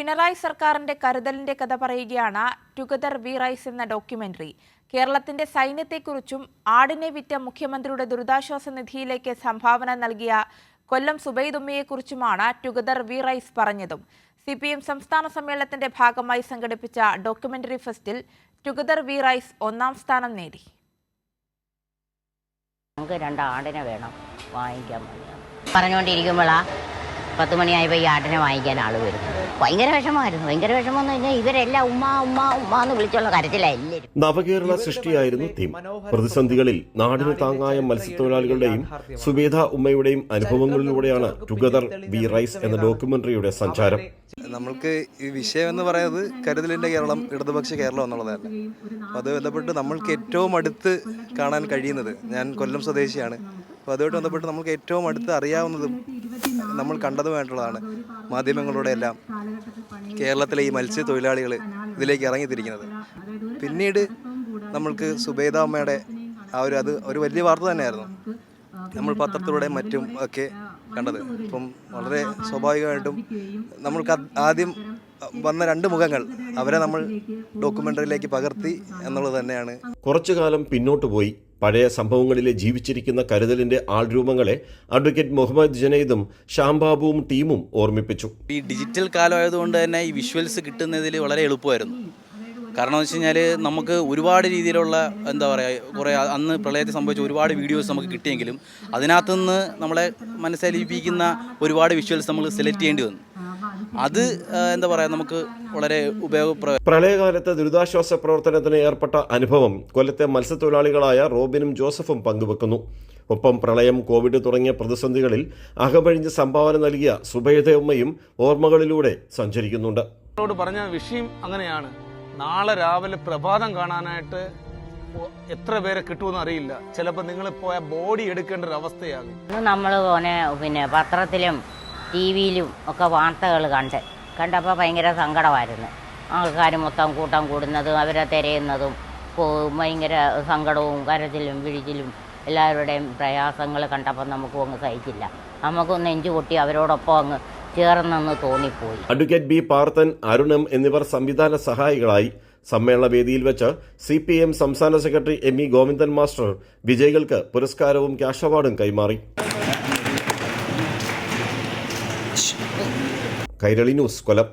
പിണറായി സർക്കാരിന്റെ കരുതലിന്റെ കഥ പറയുകയാണ് ടുഗദർ വി റൈസ് എന്ന ഡോക്യുമെന്ററി. കേരളത്തിന്റെ സൈന്യത്തെക്കുറിച്ചും ആടിനെ വിറ്റ മുഖ്യമന്ത്രിയുടെ ദുരിതാശ്വാസ നിധിയിലേക്ക് സംഭാവന നൽകിയ കൊല്ലം സുബൈദ് ഉമ്മയെക്കുറിച്ചുമാണ് ടുഗദർ വി റൈസ് പറഞ്ഞതും. CPM സംസ്ഥാന സമ്മേളനത്തിന്റെ ഭാഗമായി സംഘടിപ്പിച്ച ഡോക്യുമെന്ററി ഫെസ്റ്റിൽ ടുഗദർ വി റൈസ് ഒന്നാം സ്ഥാനം നേടി. നമുക്ക് 2 ആടിനെ വേണം വാങ്ങിക്കാൻ പറഞ്ഞുകൊണ്ടിരിക്കുമ്പോഴാ 10 മണിയായപ്പോൾ ഈ ആടിനെ വാങ്ങിക്കാൻ ആൾ വരും. ഭയങ്കര വിഷമമായിരുന്നു. ഭയങ്കര വിഷമമെന്ന് പറഞ്ഞാൽ ഇവരെല്ലാം ഉമ്മ ഉമ്മ ഉമ്മ എന്ന് വിളിച്ചുള്ള കരച്ചിലായില്ലേ. നവകേരള സൃഷ്ടിയായിരുന്നു തീം. പ്രതിസന്ധികളിൽ നാടിന് താങ്ങായ മത്സ്യത്തൊഴിലാളികളുടെയും സുബേദ ഉമ്മയുടെയും അനുഭവങ്ങളിലൂടെയാണ് ടുഗദർ വി റൈസ് എന്ന ഡോക്യുമെന്ററിയുടെ സഞ്ചാരം. നമ്മൾക്ക് ഈ വിഷയം എന്ന് പറയുന്നത് കരുതലിൻ്റെ കേരളം, ഇടതുപക്ഷ കേരളം എന്നുള്ളതല്ല. അപ്പോൾ അത് ബന്ധപ്പെട്ട് നമ്മൾക്ക് ഏറ്റവും അടുത്ത് കാണാൻ കഴിയുന്നത്, ഞാൻ കൊല്ലം സ്വദേശിയാണ്, അപ്പോൾ അതുമായിട്ട് ബന്ധപ്പെട്ട് നമുക്ക് ഏറ്റവും അടുത്ത് അറിയാവുന്നതും നമ്മൾ കണ്ടതുമായിട്ടുള്ളതാണ് മാധ്യമങ്ങളുടെ എല്ലാം കേരളത്തിലെ ഈ മത്സ്യത്തൊഴിലാളികൾ ഇതിലേക്ക് ഇറങ്ങിത്തിരിക്കുന്നത്. പിന്നീട് നമ്മൾക്ക് സുബൈദ അമ്മയുടെ അത് ഒരു വലിയ വാർത്ത തന്നെയായിരുന്നു. നമ്മൾ പത്രത്തിലൂടെയും മറ്റും ഒക്കെ കണ്ടത്. ഇപ്പം വളരെ സ്വാഭാവികമായിട്ടും നമ്മൾക്ക് ആദ്യം വന്ന 2 മുഖങ്ങൾ അവരെ നമ്മൾ ഡോക്യുമെന്ററിയിലേക്ക് പകർത്തി എന്നുള്ളത് തന്നെയാണ്. കുറച്ചു കാലം പിന്നോട്ട് പോയി പഴയ സംഭവങ്ങളിലെ ജീവിച്ചിരിക്കുന്ന കരുതലിന്റെ ആൾരൂപങ്ങളെ അഡ്വക്കേറ്റ് മുഹമ്മദ് ജനൈദും ഷാംബാബുവും ടീമും ഓർമ്മിപ്പിച്ചു. ഈ ഡിജിറ്റൽ കാലമായതുകൊണ്ട് തന്നെ ഈ വിഷ്വൽസ് കിട്ടുന്നതിൽ വളരെ എളുപ്പമായിരുന്നു. കാരണം എന്ന് വെച്ച് കഴിഞ്ഞാൽ നമുക്ക് ഒരുപാട് രീതിയിലുള്ള എന്താ പറയുക, കുറേ അന്ന് പ്രളയത്തിൽ സംഭവിച്ച ഒരുപാട് വീഡിയോസ് നമുക്ക് കിട്ടിയെങ്കിലും അതിനകത്തുനിന്ന് നമ്മളെ മനസ്സിലിപ്പിക്കുന്ന ഒരുപാട് വിഷ്വൽസ് നമ്മൾ സെലക്ട് ചെയ്യേണ്ടി വന്നു. അത് എന്താ പറയുക, നമുക്ക് വളരെ ഉപയോഗപ്രദം. പ്രളയകാലത്ത് ദുരിതാശ്വാസ പ്രവർത്തനത്തിന് ഏർപ്പെട്ട അനുഭവം കൊല്ലത്തെ മത്സ്യത്തൊഴിലാളികളായ റോബിനും ജോസഫും പങ്കുവെക്കുന്നു. ഒപ്പം പ്രളയം, കോവിഡ് തുടങ്ങിയ പ്രതിസന്ധികളിൽ അകമഴിഞ്ഞ് സംഭാവന നൽകിയ സുബൈദയുമ്മയും ഓർമ്മകളിലൂടെ സഞ്ചരിക്കുന്നുണ്ട്. പറഞ്ഞ വിഷയം അങ്ങനെയാണ്. നാളെ രാവിലെ പ്രഭാതം കാണാനായിട്ട് എത്ര പേരെ കിട്ടുമെന്ന് അറിയില്ല. ചിലപ്പോൾ നിങ്ങൾ പോയ ബോഡി എടുക്കേണ്ട ഒരു അവസ്ഥയാകും. നമ്മൾ പിന്നെ പത്രത്തിലും TV-യിലും ഒക്കെ വാർത്തകൾ കണ്ടപ്പോൾ ഭയങ്കര സങ്കടമായിരുന്നു. ആൾക്കാർ മൊത്തം കൂട്ടം കൂടുന്നതും അവരെ തിരയുന്നതും ഭയങ്കര സങ്കടവും കരച്ചിലും വിഴിച്ചിലും എല്ലാവരുടെയും പ്രയാസങ്ങൾ കണ്ടപ്പോൾ നമുക്കും അങ്ങ് സഹിച്ചില്ല. നമുക്കൊന്ന് നെഞ്ചു പൊട്ടി അവരോടൊപ്പം അങ്ങ് ചേർന്നെന്ന് തോന്നിപ്പോയി. അഡ്വക്കേറ്റ് ബി പാർത്ഥൻ, അരുണം എന്നിവർ സംവിധാന സഹായികളായി. സമ്മേളന വേദിയിൽ വെച്ച് CPM സംസ്ഥാന സെക്രട്ടറി ME ഗോവിന്ദൻ മാസ്റ്റർ വിജയികൾക്ക് പുരസ്കാരവും ക്യാഷ് അവാർഡും കൈമാറി. കൈരളി ന്യൂസ്, കൊല്ലം.